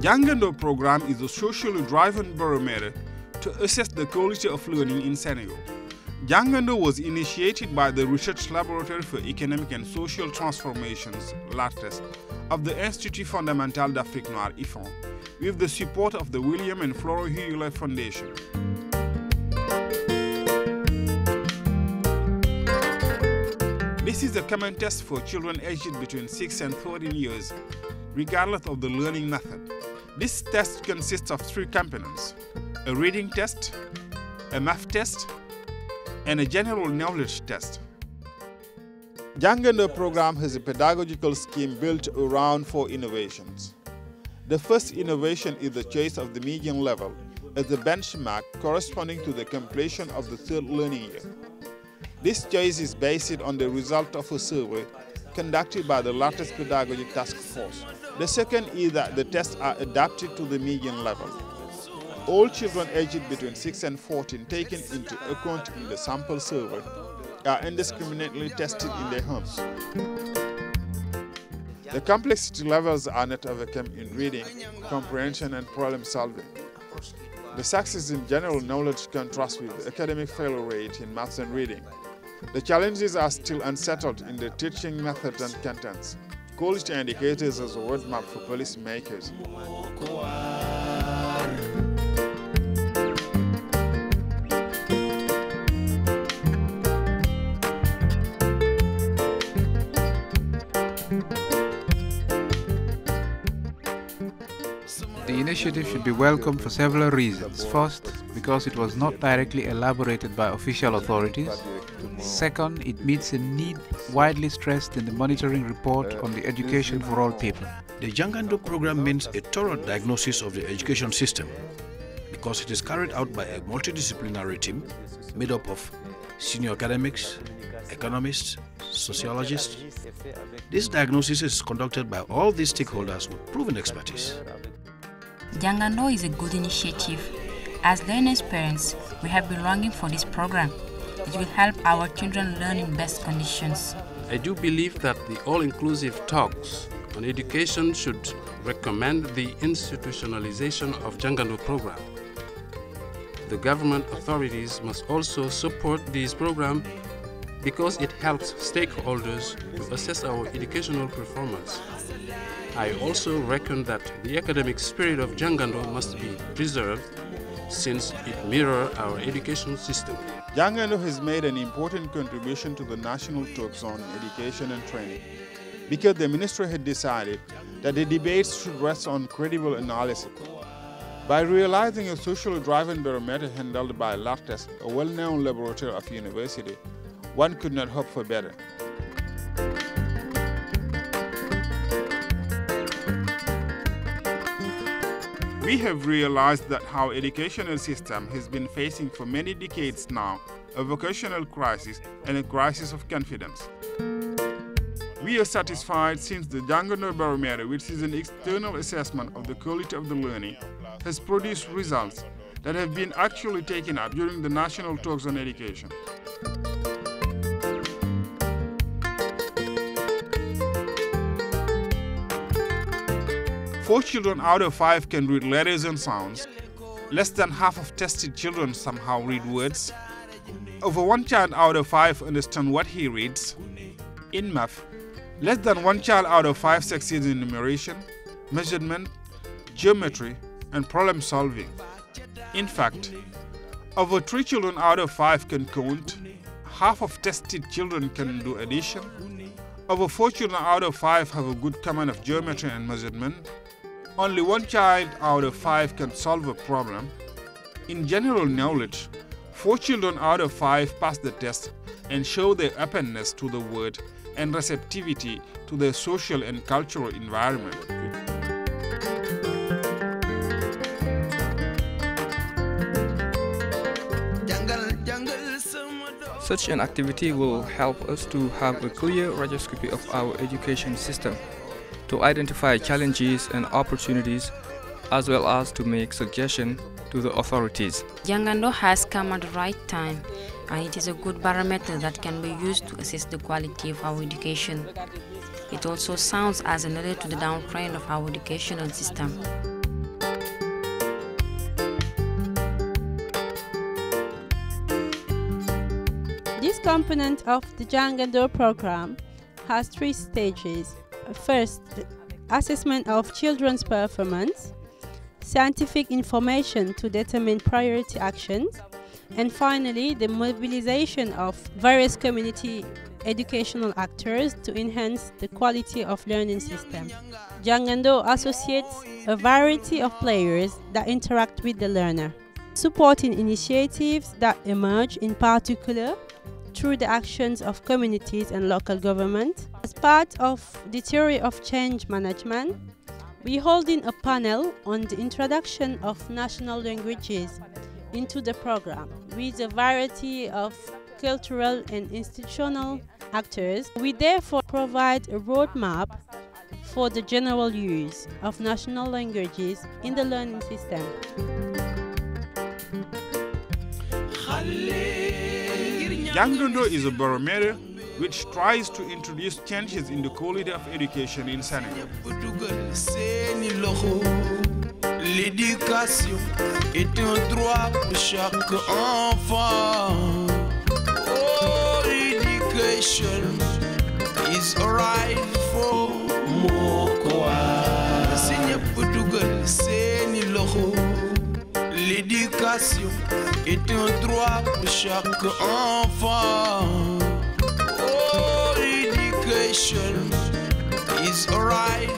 Jangando program is a socially driven barometer to assess the quality of learning in Senegal. Jangando was initiated by the Research Laboratory for Economic and Social Transformations, LARTES, of the Institut Fondamental d'Afrique Noire, IFON, with the support of the William and Flora Hewlett Foundation. This is a common test for children aged between 6 and 13 years, regardless of the learning method. This test consists of 3 components: a reading test, a math test, and a general knowledge test. Jangando program has a pedagogical scheme built around 4 innovations. The first innovation is the choice of the median level as a benchmark corresponding to the completion of the 3rd learning year. This choice is based on the result of a survey conducted by the LARTES Pedagogy Task Force. The second is that the tests are adapted to the median level. All children aged between 6 and 14 taken into account in the sample survey are indiscriminately tested in their homes. The complexity levels are not overcome in reading, comprehension, and problem solving. The success in general knowledge contrasts with the academic failure rate in maths and reading. The challenges are still unsettled in the teaching methods and contents. Quality indicators as a roadmap for policymakers. The initiative should be welcomed for several reasons. First, because it was not directly elaborated by official authorities. Second, it meets a need widely stressed in the monitoring report on the education for all people. The Jangando program means a thorough diagnosis of the education system because it is carried out by a multidisciplinary team made up of senior academics, economists, sociologists. This diagnosis is conducted by all these stakeholders with proven expertise. Jangando is a good initiative. As learners' parents, we have been longing for this program. It will help our children learn in best conditions. I do believe that the all-inclusive talks on education should recommend the institutionalization of Jangando program. The government authorities must also support this program because it helps stakeholders to assess our educational performance. I also reckon that the academic spirit of Jangando must be preserved since it mirrors our education system. Jangando has made an important contribution to the national talks on education and training because the ministry had decided that the debates should rest on credible analysis. By realizing a socially driven barometer handled by LARTES, a well-known laboratory of university, one could not hope for better. We have realized that our educational system has been facing for many decades now a vocational crisis and a crisis of confidence. We are satisfied since the Jangando Barometer, which is an external assessment of the quality of the learning, has produced results that have been actually taken up during the national talks on education. Four children out of 5 can read letters and sounds. Less than half of tested children somehow read words. Over 1 child out of 5 understands what he reads. In math, less than 1 child out of 5 succeeds in numeration, measurement, geometry, and problem solving. In fact, over 3 children out of 5 can count. Half of tested children can do addition. Over 4 children out of 5 have a good command of geometry and measurement. Only 1 child out of 5 can solve a problem. In general knowledge, 4 children out of 5 pass the test and show their openness to the world and receptivity to their social and cultural environment. Such an activity will help us to have a clear radioscopy of our education system, to identify challenges and opportunities, as well as to make suggestions to the authorities. Jangando has come at the right time, and it is a good barometer that can be used to assess the quality of our education. It also sounds as another to the downtrend of our educational system. This component of the Jangando program has 3 stages. First, the assessment of children's performance, scientific information to determine priority actions, and finally, the mobilization of various community educational actors to enhance the quality of learning system. Jangando associates a variety of players that interact with the learner, supporting initiatives that emerge in particular through the actions of communities and local government. As part of the theory of change management, we are holding a panel on the introduction of national languages into the program with a variety of cultural and institutional actors. We therefore provide a roadmap for the general use of national languages in the learning system. Jangando is a barometer which tries to introduce changes in the quality of education in Senegal. L'éducation est un droit pour chaque enfant. Oh, education is a right for Mokoa. Seigneur Portugal, c'est loxo. L'éducation est un droit pour chaque enfant. Oh, education is a right